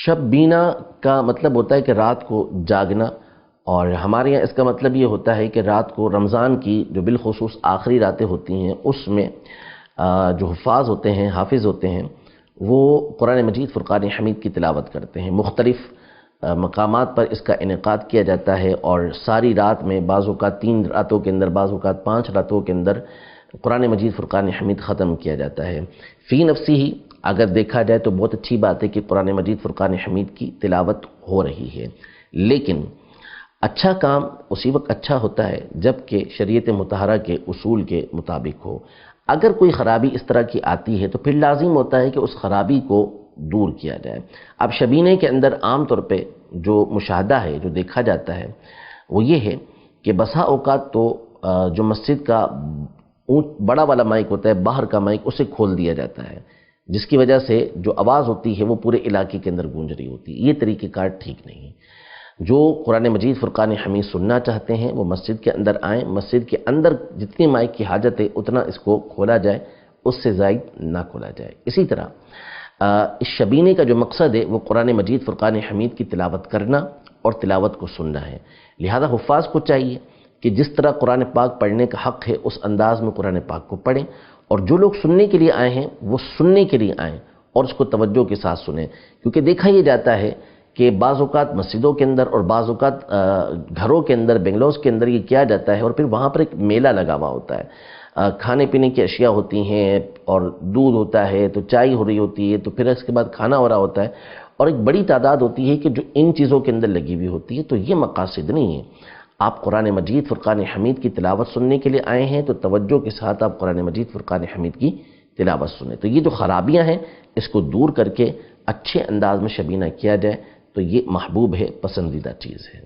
شب بینا کا مطلب ہوتا ہے کہ رات کو جاگنا، اور ہمارے یہاں اس کا مطلب یہ ہوتا ہے کہ رات کو رمضان کی جو بالخصوص آخری راتیں ہوتی ہیں اس میں جو حفاظ ہوتے ہیں، حافظ ہوتے ہیں، وہ قرآن مجید فرقان حمید کی تلاوت کرتے ہیں۔ مختلف مقامات پر اس کا انعقاد کیا جاتا ہے، اور ساری رات میں بعض اوقات 3 راتوں کے اندر، بعض اوقات 5 راتوں کے اندر قرآن مجید فرقان حمید ختم کیا جاتا ہے۔ فی نفسی ہی اگر دیکھا جائے تو بہت اچھی بات ہے کہ قرآن مجید فرقان حمید کی تلاوت ہو رہی ہے، لیکن اچھا کام اسی وقت اچھا ہوتا ہے جب کہ شریعت مطہرہ کے اصول کے مطابق ہو۔ اگر کوئی خرابی اس طرح کی آتی ہے تو پھر لازم ہوتا ہے کہ اس خرابی کو دور کیا جائے۔ اب شبینے کے اندر عام طور پہ جو مشاہدہ ہے، جو دیکھا جاتا ہے، وہ یہ ہے کہ بسا اوقات تو جو مسجد کا بڑا والا مائک ہوتا ہے، باہر کا مائک، اسے کھول دیا جاتا ہے، جس کی وجہ سے جو آواز ہوتی ہے وہ پورے علاقے کے اندر گونج رہی ہوتی ہے۔ یہ طریقہ کار ٹھیک نہیں ہے۔ جو قرآن مجید فرقان حمید سننا چاہتے ہیں وہ مسجد کے اندر آئیں، مسجد کے اندر جتنی مائک کی حاجت ہے اتنا اس کو کھولا جائے، اس سے زائد نہ کھولا جائے۔ اسی طرح اس شبینے کا جو مقصد ہے وہ قرآن مجید فرقان حمید کی تلاوت کرنا اور تلاوت کو سننا ہے، لہذا حفاظ کو چاہیے کہ جس طرح قرآن پاک پڑھنے کا حق ہے اس انداز میں قرآن پاک کو پڑھیں، اور جو لوگ سننے کے لیے آئے ہیں وہ سننے کے لیے آئیں اور اس کو توجہ کے ساتھ سنیں، کیونکہ دیکھا یہ جاتا ہے کہ بعض اوقات مسجدوں کے اندر اور بعض اوقات گھروں کے اندر، بنگلوز کے اندر یہ کیا جاتا ہے، اور پھر وہاں پر ایک میلہ لگا ہوا ہوتا ہے، کھانے پینے کی اشیاء ہوتی ہیں، اور دودھ ہوتا ہے تو چائے ہو رہی ہوتی ہے، تو پھر اس کے بعد کھانا ہو رہا ہوتا ہے، اور ایک بڑی تعداد ہوتی ہے کہ جو ان چیزوں کے اندر لگی ہوئی ہوتی ہے۔ تو یہ مقاصد نہیں ہے۔ آپ قرآن مجید فرقان حمید کی تلاوت سننے کے لیے آئے ہیں تو توجہ کے ساتھ آپ قرآن مجید فرقان حمید کی تلاوت سنیں۔ تو یہ جو خرابیاں ہیں اس کو دور کر کے اچھے انداز میں شبینہ کیا جائے تو یہ محبوب ہے، پسندیدہ چیز ہے۔